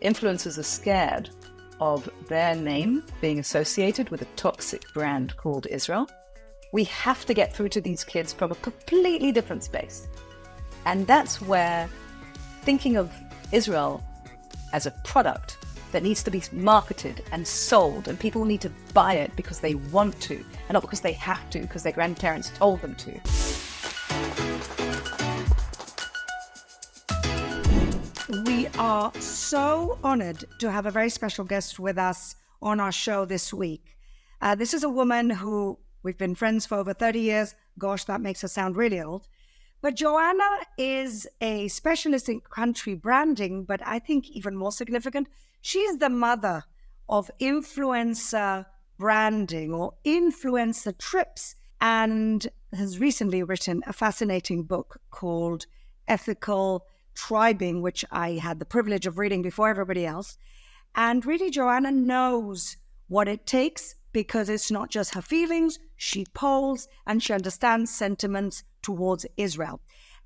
Influencers are scared of their name being associated with a toxic brand called Israel. We have to get through to these kids from a completely different space. And that's where thinking of Israel as a product that needs to be marketed and sold, and people need to buy it because they want to, and not because they have to, because their grandparents told them to. We are so honored to have a very special guest with us on our show this week. This is a woman who we've been friends for over 30 years. Gosh, that makes her sound really old. But Joanna is a specialist in country branding, but I think even more significant, she's the mother of influencer branding or influencer trips, and has recently written a fascinating book called Ethical Tribing, which I had the privilege of reading before everybody else. And really, Joanna knows what it takes, because it's not just her feelings. She polls and she understands sentiments towards Israel.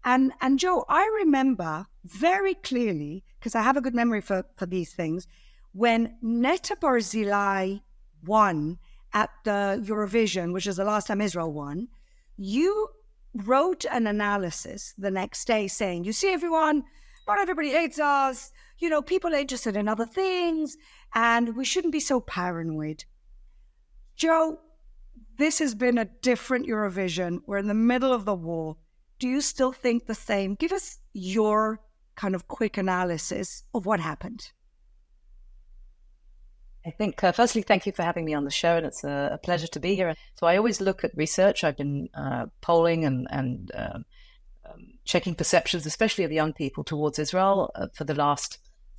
And Joe, I remember very clearly, because I have a good memory for these things, when Netta Barzilai won at the Eurovision, which is the last time Israel won, you wrote an analysis the next day saying, you see everyone, not everybody hates us, people are interested in other things, and we shouldn't be so paranoid. Joe, this has been a different Eurovision. We're in the middle of the war. Do you still think the same? Give us your kind of quick analysis of what happened. I think, firstly, thank you for having me on the show, and it's a pleasure to be here. So I always look at research. I've been polling and checking perceptions, especially of young people towards Israel for the last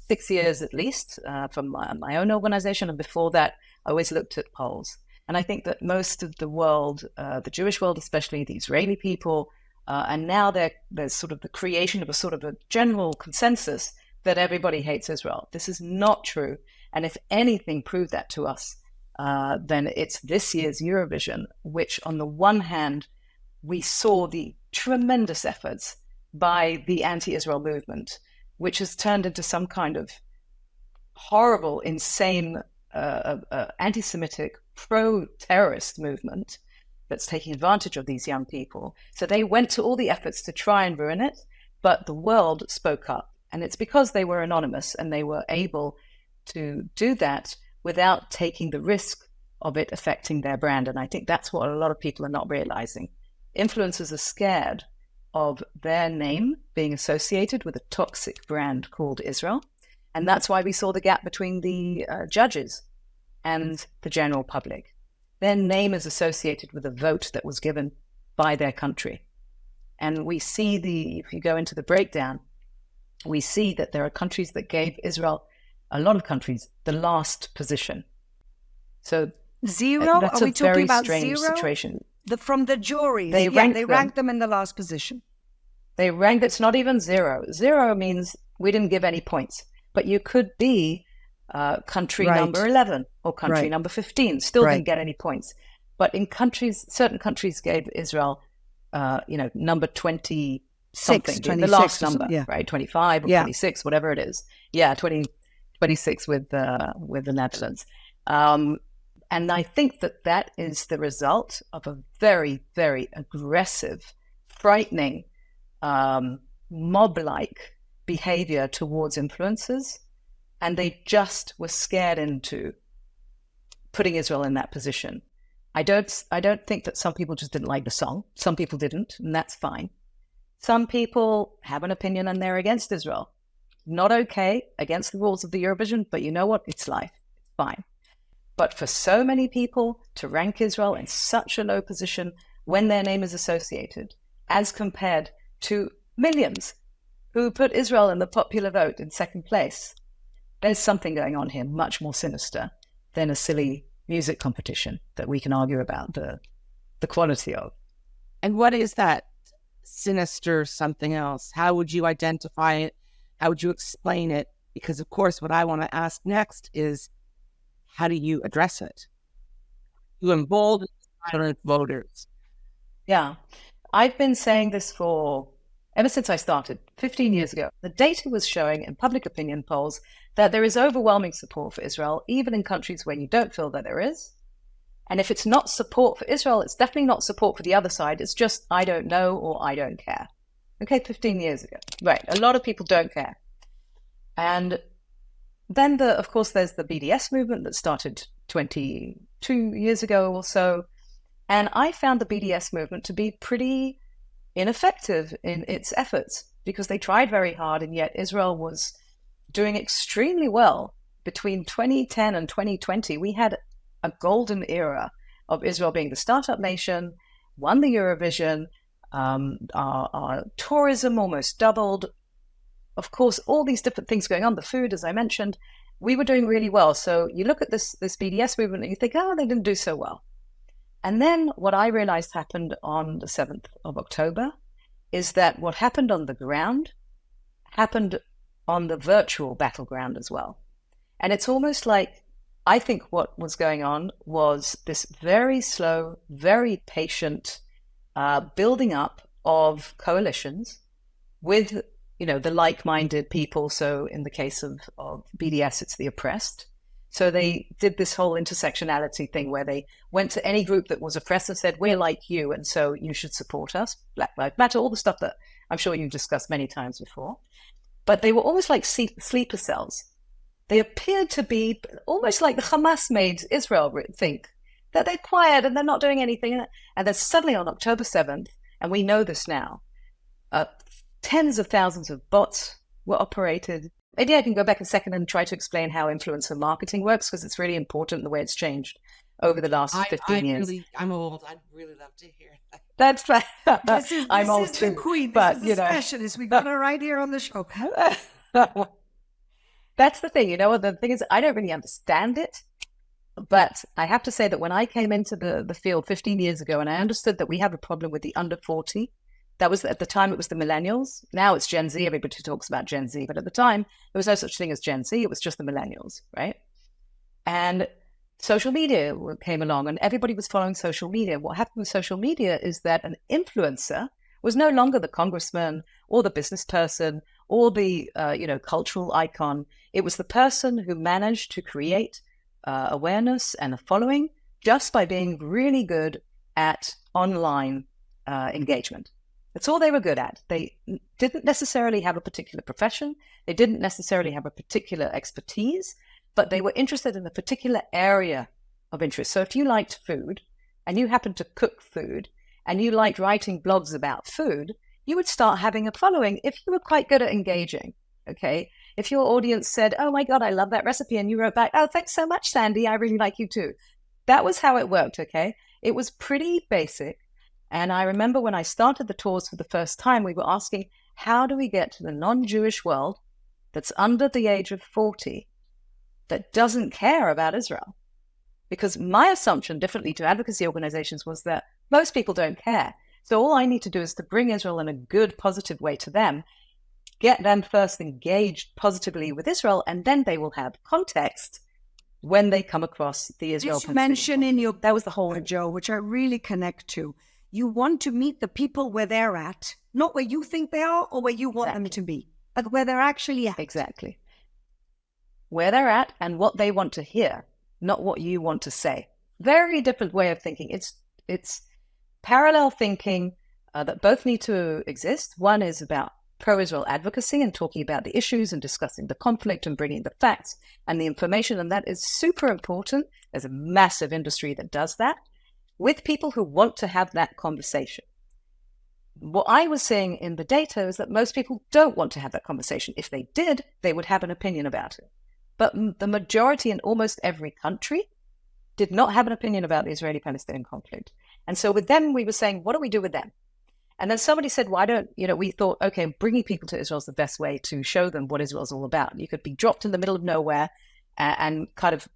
6 years at least, from my own organization. And before that, I always looked at polls. And I think that most of the world, the Jewish world especially, the Israeli people, and now there's sort of the creation of a sort of a general consensus that everybody hates Israel. This is not true. And if anything proved that to us, then it's this year's Eurovision, which on the one hand, we saw the tremendous efforts by the anti-Israel movement, which has turned into some kind of horrible, insane, anti-Semitic, pro-terrorist movement that's taking advantage of these young people. So they went to all the efforts to try and ruin it, but the world spoke up. And it's because they were anonymous and they were able to do that without taking the risk of it affecting their brand. And I think that's what a lot of people are not realizing. Influencers are scared of their name being associated with a toxic brand called Israel. And that's why we saw the gap between the judges and the general public. Their name is associated with a vote that was given by their country. And we see if you go into the breakdown, we see that there are countries that gave Israel, a lot of countries, the last position. So zero? That's are we talking about strange zero? Situation. From the juries, they ranked them in the last position. They ranked, it's not even zero. Zero means we didn't give any points. But you could be country number 11 or country number 15, still didn't get any points. But in certain countries gave Israel, number 20 something, the last number, right? 25 or 26, whatever it is. Yeah, 26 with the Netherlands. And I think that is the result of a very, very aggressive, frightening, mob-like behavior towards influencers. And they just were scared into putting Israel in that position. I don't think that some people just didn't like the song. Some people didn't, and that's fine. Some people have an opinion and they're against Israel. Not okay, against the rules of the Eurovision, but you know what? It's life. It's fine. But for so many people to rank Israel in such a low position when their name is associated, as compared to millions who put Israel in the popular vote in second place, there's something going on here much more sinister than a silly music competition that we can argue about the quality of. And what is that sinister something else? How would you identify it? How would you explain it? Because, of course, what I want to ask next is, how do you address it? You embolden silent voters. Yeah. I've been saying this ever since I started 15 years ago. The data was showing in public opinion polls that there is overwhelming support for Israel, even in countries where you don't feel that there is. And if it's not support for Israel, it's definitely not support for the other side. It's just, I don't know, or I don't care. Okay, 15 years ago. Right, a lot of people don't care. And then, of course, there's the BDS movement that started 22 years ago or so. And I found the BDS movement to be pretty ineffective in its efforts because they tried very hard, and yet Israel was doing extremely well. Between 2010 and 2020, we had a golden era of Israel being the startup nation, won the Eurovision, our tourism almost doubled. Of course, all these different things going on, the food, as I mentioned, we were doing really well. So you look at this BDS movement and you think, oh, they didn't do so well. And then what I realized happened on the 7th of October is that what happened on the ground happened on the virtual battleground as well. And it's almost like, I think what was going on was this very slow, very patient building up of coalitions with, the like-minded people. So in the case of BDS, it's the oppressed. So they did this whole intersectionality thing where they went to any group that was oppressed and said, we're like you, and so you should support us. Black Lives Matter, all the stuff that I'm sure you've discussed many times before. But they were almost like sleeper cells. They appeared to be almost like the Hamas made Israel think that they're quiet and they're not doing anything. And then suddenly on October 7th, and we know this now, tens of thousands of bots were operated. Maybe I can go back a second and try to explain how influencer marketing works, because it's really important the way it's changed over the last 15 years. I'm old. I'd really love to hear that. That's right. I'm old too. Queen. This is the specialist. We got her right here on the show. That's the thing, the thing is, I don't really understand it, but I have to say that when I came into the field 15 years ago and I understood that we have a problem with the under 40, that was, at the time, it was the millennials. Now it's Gen Z. Everybody talks about Gen Z, but at the time, there was no such thing as Gen Z. It was just the millennials, right? And social media came along and everybody was following social media. What happened with social media is that an influencer was no longer the congressman or the business person or the cultural icon. It was the person who managed to create awareness and a following just by being really good at online engagement. That's all they were good at. They didn't necessarily have a particular profession. They didn't necessarily have a particular expertise, but they were interested in a particular area of interest. So if you liked food and you happened to cook food and you liked writing blogs about food, you would start having a following if you were quite good at engaging, okay? If your audience said, oh my God, I love that recipe, and you wrote back, oh, thanks so much, Sandy, I really like you too. That was how it worked, okay? It was pretty basic. And I remember when I started the tours for the first time, we were asking, how do we get to the non-Jewish world that's under the age of 40 that doesn't care about Israel? Because my assumption, differently to advocacy organizations, was that most people don't care. So all I need to do is to bring Israel in a good, positive way to them, get them first engaged positively with Israel, and then they will have context when they come across the Israel. Did you mention in your that was the whole Joe, which I really connect to. You want to meet the people where they're at, not where you think they are or where you want them to be, but where they're actually at. Exactly. Where they're at and what they want to hear, not what you want to say. Very different way of thinking. It's parallel thinking that both need to exist. One is about pro-Israel advocacy and talking about the issues and discussing the conflict and bringing the facts and the information, and that is super important. There's a massive industry that does that, with people who want to have that conversation. What I was seeing in the data is that most people don't want to have that conversation. If they did, they would have an opinion about it. But the majority in almost every country did not have an opinion about the Israeli-Palestinian conflict. And so with them, we were saying, what do we do with them? And then somebody said, why don't, we thought, okay, bringing people to Israel is the best way to show them what Israel's all about. You could be dropped in the middle of nowhere and kind of,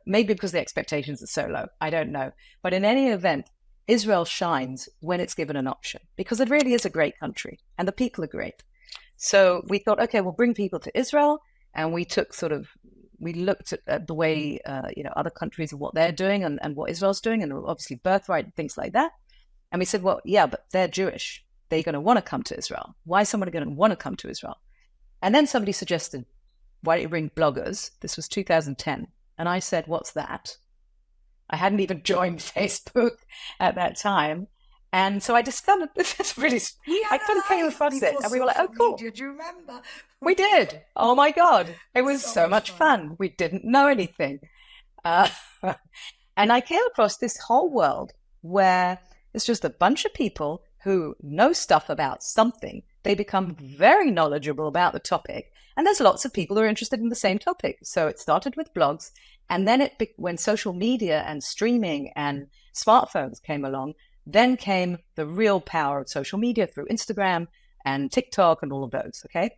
maybe because the expectations are so low, I don't know. But in any event, Israel shines when it's given an option, because it really is a great country and the people are great. So we thought, okay, we'll bring people to Israel. And we looked at the way, other countries and what they're doing and what Israel's doing, and obviously birthright and things like that. And we said, well, yeah, but they're Jewish. They're going to want to come to Israel. Why is somebody going to want to come to Israel? And then somebody suggested why don't you bring bloggers? This was 2010. And I said, what's that? I hadn't even joined Facebook at that time. And so I discovered this is really, I couldn't came across it. And we were like, oh, cool. Did you remember? We did. Oh my God. It was so much fun. We didn't know anything. And I came across this whole world where it's just a bunch of people who know stuff about something. They become very knowledgeable about the topic. And there's lots of people who are interested in the same topic. So it started with blogs. And then when social media and streaming and smartphones came along, then came the real power of social media through Instagram and TikTok and all of those, okay?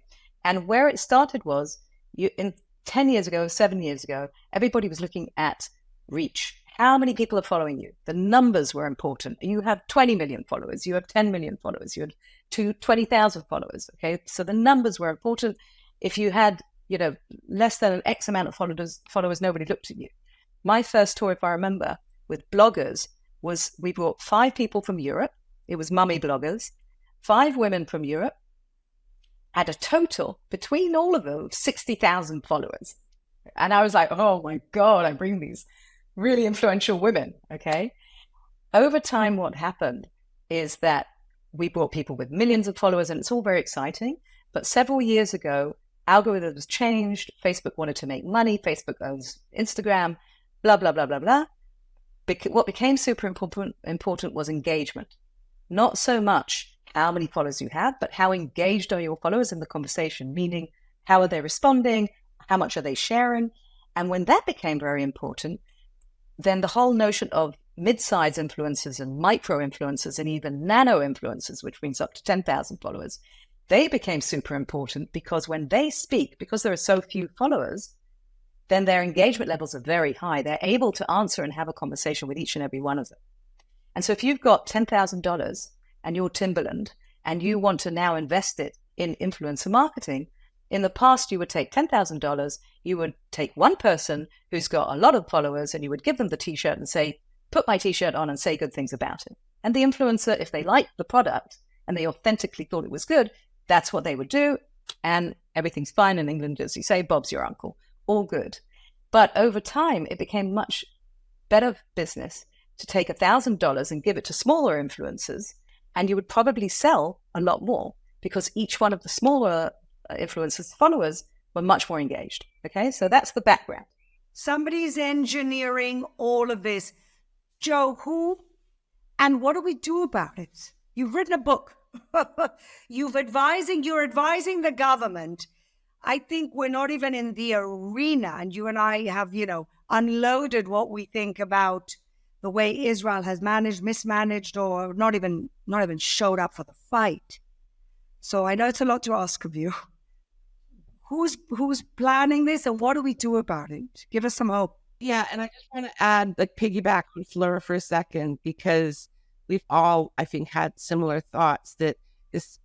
And where it started was, in 10 years ago, 7 years ago, everybody was looking at reach. How many people are following you? The numbers were important. You have 20 million followers. You have 10 million followers. You had 20,000 followers, okay? So the numbers were important. If you had, less than an X amount of followers, nobody looked at you. My first tour, if I remember, with bloggers was we brought 5 people from Europe. It was mummy bloggers, 5 women from Europe, at a total between all of them of 60,000 followers. And I was like, oh my God, I bring these really influential women, okay? Over time, what happened is that we brought people with millions of followers, and it's all very exciting. But several years ago, algorithms changed. Facebook wanted to make money. Facebook owns Instagram, blah, blah, blah, blah, blah. What became super important was engagement. Not so much how many followers you have, but how engaged are your followers in the conversation, meaning how are they responding, how much are they sharing? And when that became very important, then the whole notion of mid-size influencers and micro-influencers and even nano-influencers, which brings up to 10,000 followers, they became super important because when they speak, because there are so few followers, then their engagement levels are very high. They're able to answer and have a conversation with each and every one of them. And so if you've got $10,000 and you're Timberland and you want to now invest it in influencer marketing, in the past you would take $10,000, you would take one person who's got a lot of followers and you would give them the t-shirt and say, put my t-shirt on and say good things about it. And the influencer, if they liked the product and they authentically thought it was good, that's what they would do. And everything's fine in England, as you say, Bob's your uncle. All good. But over time, it became much better business to take $1,000 and give it to smaller influencers, and you would probably sell a lot more because each one of the smaller influencers' followers were much more engaged. Okay, so that's the background. Somebody's engineering all of this. Joe, who and what do we do about it? You've written a book. You're advising the government. I think we're not even in the arena, and you and I have, unloaded what we think about the way Israel has mismanaged, or not even showed up for the fight. So I know it's a lot to ask of you. Who's planning this, and what do we do about it? Give us some hope. Yeah, and I just want to add, piggyback on Fleur for a second, because we've all, I think, had similar thoughts that this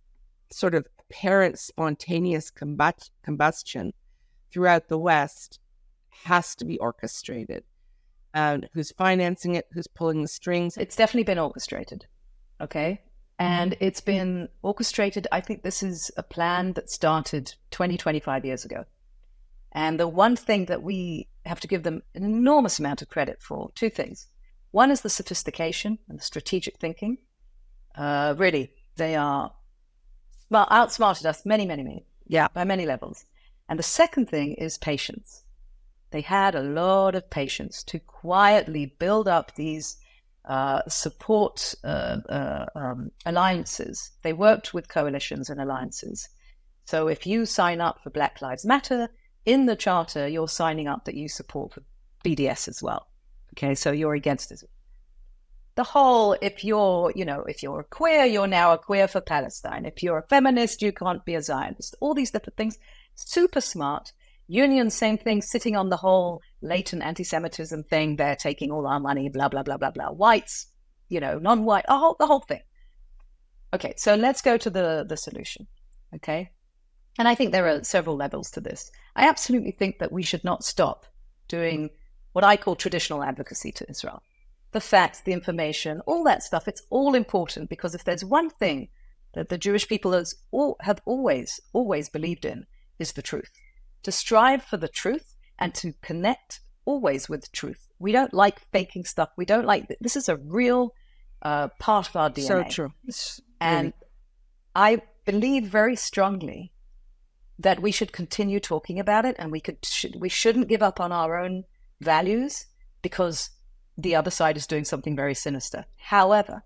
sort of apparent spontaneous combustion throughout the West has to be orchestrated. Who's financing it? Who's pulling the strings? It's definitely been orchestrated, okay? And it's been orchestrated. I think this is a plan that started 20, 25 years ago. And the one thing that we have to give them an enormous amount of credit for, 2 things. One is the sophistication and the strategic thinking. Really, they are outsmarted us many, by many levels. And the second thing is patience. They had a lot of patience to quietly build up these support alliances. They worked with coalitions and alliances. So if you sign up for Black Lives Matter, in the charter, you're signing up that you support BDS as well. Okay, so you're against it. The whole, if you're a queer, you're now a queer for Palestine. If you're a feminist, you can't be a Zionist. All these different things, super smart. Unions, same thing, sitting on the whole latent anti-Semitism thing. They're taking all our money, blah, blah, blah, blah, blah. Whites, non-white, the whole thing. Okay, so let's go to the solution, okay? And I think there are several levels to this. I absolutely think that we should not stop doing what I call traditional advocacy to Israel. The facts, the information, all that stuff, it's all important, because if there's one thing that the Jewish people have always believed in, is the truth. to strive for the truth and to connect always with truth. We don't like faking stuff. We don't like, this is a real part of our DNA. So true. And I believe very strongly that we should continue talking about it, and we shouldn't give up on our own values because the other side is doing something very sinister. However,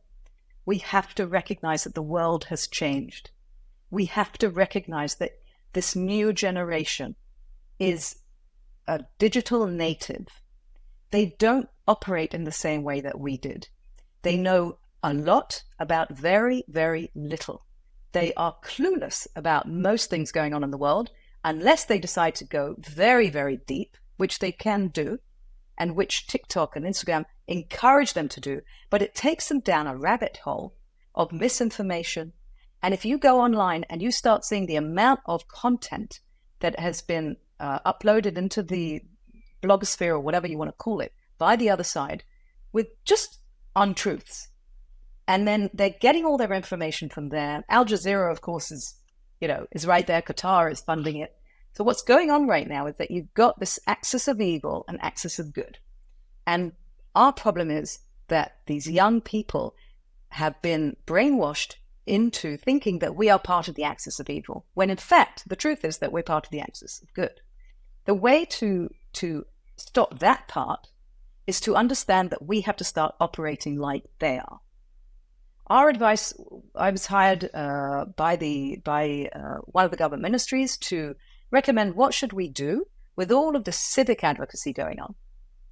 we have to recognize that the world has changed. We have to recognize that this new generation is a digital native. They don't operate in the same way that we did. They know a lot about very, very little. They are clueless about most things going on in the world unless they decide to go very, very deep, which they can do, and which TikTok and Instagram encourage them to do. But it takes them down a rabbit hole of misinformation. And if you go online and you start seeing the amount of content that has been uploaded into the blogosphere or whatever you want to call it by the other side with just untruths, and then they're getting all their information from there. Al Jazeera, of course, is right there. Qatar is funding it. So what's going on right now is that you've got this axis of evil and axis of good. And our problem is that these young people have been brainwashed into thinking that we are part of the axis of evil, when in fact, the truth is that we're part of the axis of good. The way to stop that part is to understand that we have to start operating like they are. Our advice, I was hired by one of the government ministries to recommend what should we do with all of the civic advocacy going on.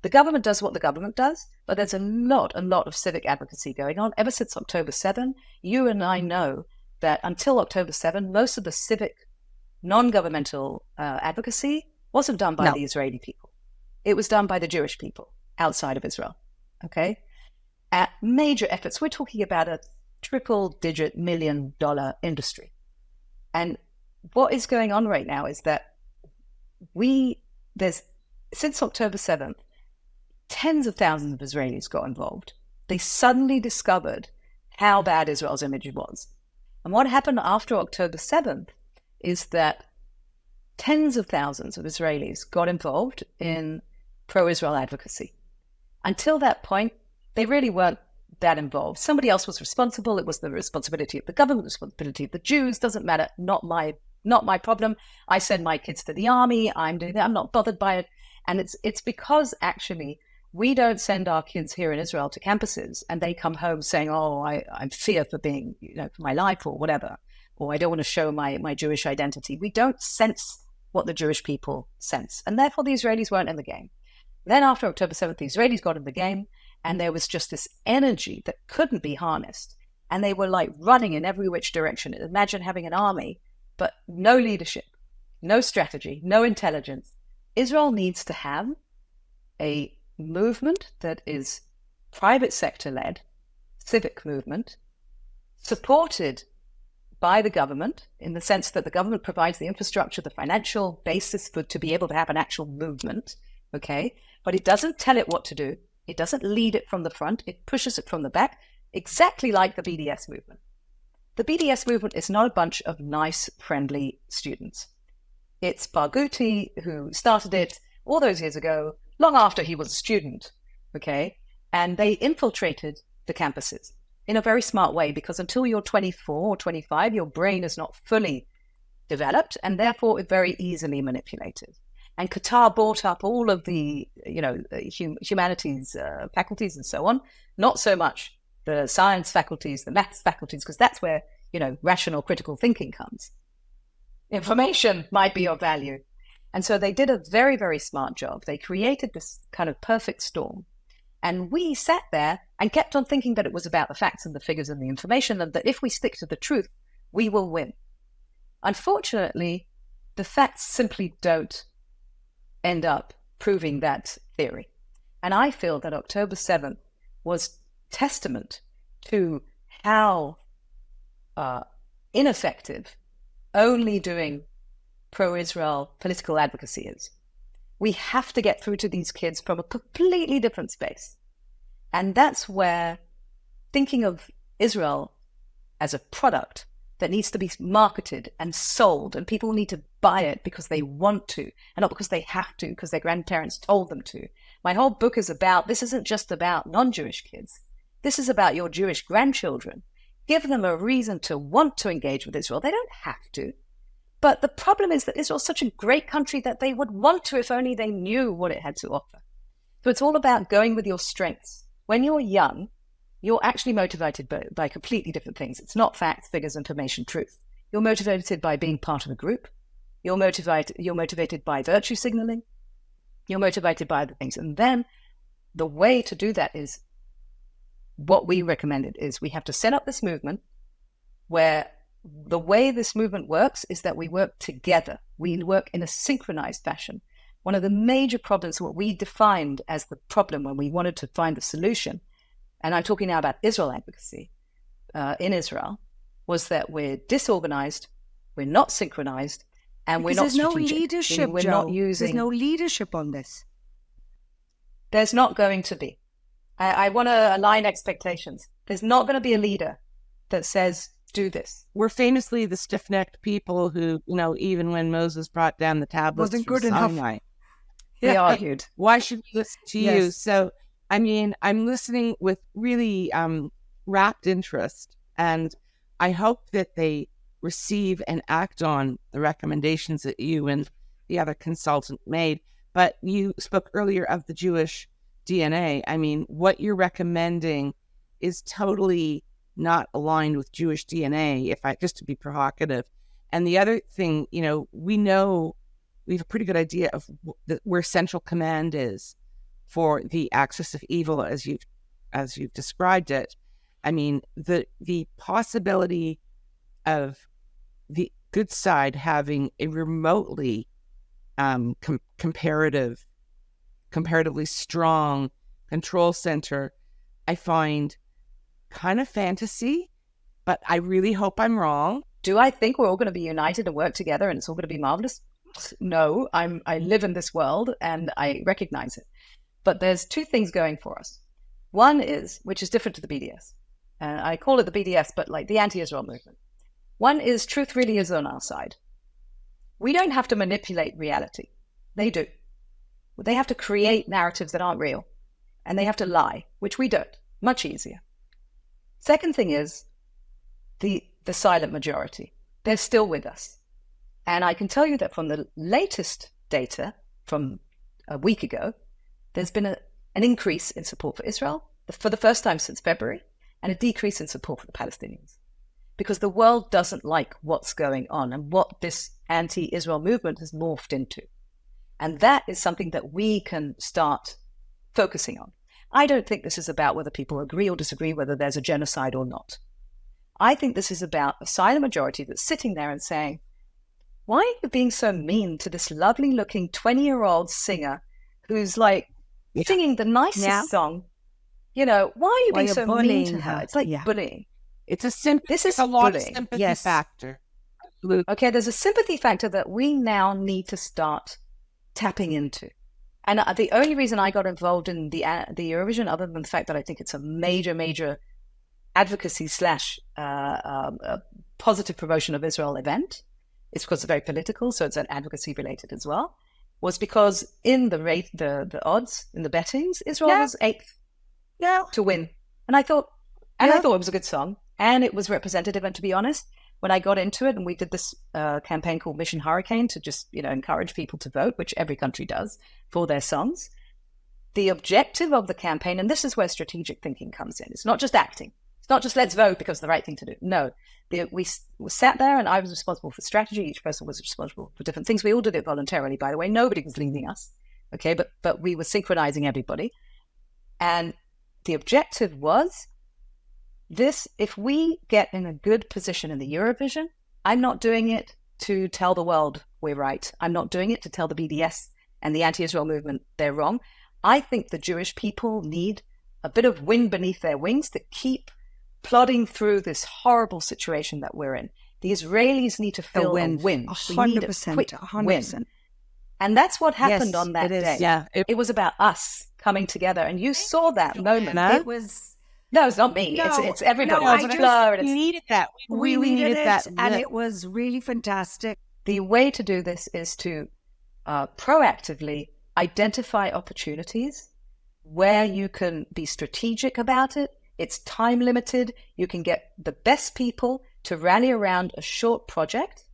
The government does what the government does, but there's a lot of civic advocacy going on. Ever since October 7, you and I know that until October 7, most of the civic non-governmental advocacy wasn't done by the Israeli people. It was done by the Jewish people outside of Israel, okay? At major efforts, we're talking about a triple-digit $1 million industry. And what is going on right now is that since October 7th, tens of thousands of Israelis got involved. They suddenly discovered how bad Israel's image was. And what happened after October 7th is that tens of thousands of Israelis got involved in pro-Israel advocacy. Until that point, they really weren't that involved. Somebody else was responsible. It was the responsibility of the government, the responsibility of the Jews. Doesn't matter. Not my problem. I send my kids to the army. I'm doing that. I'm not bothered by it. And it's because actually we don't send our kids here in Israel to campuses and they come home saying, oh, I'm fear for being, for my life or whatever, or I don't want to show my Jewish identity. We don't sense what the Jewish people sense. And therefore the Israelis weren't in the game. Then after October 7th, the Israelis got in the game and there was just this energy that couldn't be harnessed. And they were like running in every which direction. Imagine having an army, but no leadership, no strategy, no intelligence. Israel needs to have a movement that is private sector led, civic movement, supported by the government in the sense that the government provides the infrastructure, the financial basis to be able to have an actual movement, okay? But it doesn't tell it what to do. It doesn't lead it from the front. It pushes it from the back, exactly like the BDS movement. The BDS movement is not a bunch of nice, friendly students. It's Bercovici who started it all those years ago, long after he was a student, okay? And they infiltrated the campuses in a very smart way, because until you're 24 or 25, your brain is not fully developed and therefore very easily manipulated. And Qatar bought up all of the, humanities faculties and so on, not so much the science faculties, the maths faculties, because that's where, rational critical thinking comes. Information might be of value. And so they did a very, very smart job. They created this kind of perfect storm. And we sat there and kept on thinking that it was about the facts and the figures and the information, and that if we stick to the truth, we will win. Unfortunately, the facts simply don't end up proving that theory. And I feel that October 7th was testament to how ineffective only doing pro-Israel political advocacy is. We have to get through to these kids from a completely different space. And that's where thinking of Israel as a product that needs to be marketed and sold, and people need to buy it because they want to and not because they have to, because their grandparents told them to. My whole book is about, this isn't just about non-Jewish kids. This is about your Jewish grandchildren. Give them a reason to want to engage with Israel. They don't have to. But the problem is that Israel is such a great country that they would want to if only they knew what it had to offer. So it's all about going with your strengths. When you're young, you're actually motivated by completely different things. It's not facts, figures, information, truth. You're motivated by being part of a group. You're motivated by virtue signaling. You're motivated by other things. And then the way to do that is, what we recommended is we have to set up this movement where the way this movement works is that we work together. We work in a synchronized fashion. One of the major problems, what we defined as the problem when we wanted to find the solution, and I'm talking now about Israel advocacy in Israel, was that we're disorganized, we're not synchronized, and we're not strategic. There's no leadership, we're Joe. not using... There's no leadership on this. There's not going to be. I want to align expectations. There's not going to be a leader that says, do this. We're famously the stiff-necked people who, even when Moses brought down the tablets Wasn't from good enough. Sinai, They argued. Why should we listen to you? Yes. So, I'm listening with really rapt interest, and I hope that they receive and act on the recommendations that you and the other consultant made. But you spoke earlier of the Jewish DNA. What you're recommending is totally not aligned with Jewish DNA, just to be provocative. And the other thing, we have a pretty good idea of where central command is for the axis of evil, as you've described it. The possibility of the good side having a remotely comparatively strong control center, I find kind of fantasy, but I really hope I'm wrong. Do I think we're all going to be united and work together and it's all going to be marvelous? No, I live in this world and I recognize it. But there's two things going for us. One is, which is different to the BDS. I call it the BDS, but like the anti-Israel movement. One is, truth really is on our side. We don't have to manipulate reality. They do. They have to create narratives that aren't real. And they have to lie, which we don't. Much easier. Second thing is the silent majority. They're still with us. And I can tell you that from the latest data from a week ago, there's been an increase in support for Israel for the first time since February, and a decrease in support for the Palestinians. Because the world doesn't like what's going on and what this anti-Israel movement has morphed into. And that is something that we can start focusing on. I don't think this is about whether people agree or disagree whether there's a genocide or not. I think this is about a silent majority that's sitting there and saying, why are you being so mean to this lovely looking 20-year-old singer who's like singing the nicest song? Why are you being so mean to her? It's like bullying. It's a lot of sympathy factor. Absolutely. Okay, there's a sympathy factor that we now need to start tapping into. And the only reason I got involved in the Eurovision, other than the fact that I think it's a major advocacy / positive promotion of Israel event, it's because it's very political, so it's an advocacy related as well, was because in the odds, in the bettings, Israel was 8th to win. And I thought it was a good song, and it was representative. And to be honest, when I got into it, and we did this campaign called Mission Hurricane to just encourage people to vote, which every country does for their songs, the objective of the campaign, and this is where strategic thinking comes in. It's not just acting. It's not just let's vote because it's the right thing to do. No, we sat there and I was responsible for strategy. Each person was responsible for different things. We all did it voluntarily, by the way. Nobody was leading us. Okay, but we were synchronizing everybody. And the objective was this: if we get in a good position in the Eurovision, I'm not doing it to tell the world we're right. I'm not doing it to tell the BDS and the anti-Israel movement they're wrong. I think the Jewish people need a bit of wind beneath their wings to keep plodding through this horrible situation that we're in. The Israelis need to feel a win. 100%, 100%. And that's what happened on that day. Yeah, it was about us coming together, and you saw that moment. It was No, it's not me. It's everybody. No, It's Fleur, and We needed that. We really needed that. and it was really fantastic. The way to do this is to proactively identify opportunities where you can be strategic about it. It's time limited. You can get the best people to rally around a short project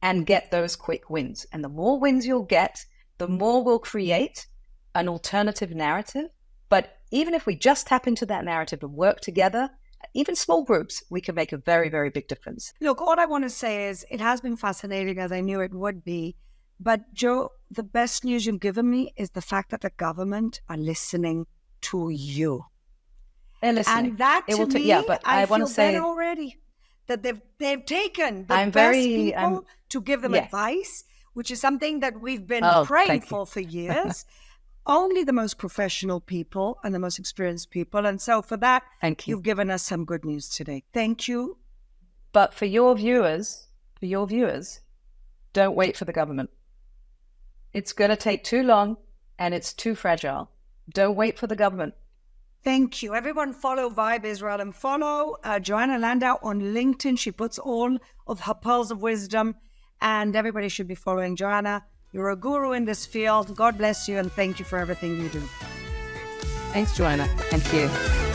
and get those quick wins. And the more wins you'll get, the more we'll create an alternative narrative. But even if we just tap into that narrative and work together, even small groups, we can make a very, very big difference. Look, all I want to say is it has been fascinating, as I knew it would be. But Jo, the best news you've given me is the fact that the government are listening to you. They're listening. And that to me, but I want feel to say better already that they've taken the I'm best very- people I'm- to give them advice, which is something that we've been Oh, praying thank you. for years. Only the most professional people and the most experienced people. And so for that, Thank you. you've given us some good news today. Thank you. But for your viewers, don't wait for the government. It's going to take too long and it's too fragile. Don't wait for the government. Thank you. Everyone follow Vibe Israel and follow Joanna Landau on LinkedIn. She puts all of her pearls of wisdom, and everybody should be following Joanna. You're a guru in this field. God bless you, and thank you for everything you do. Thanks, Joanna. Thank you.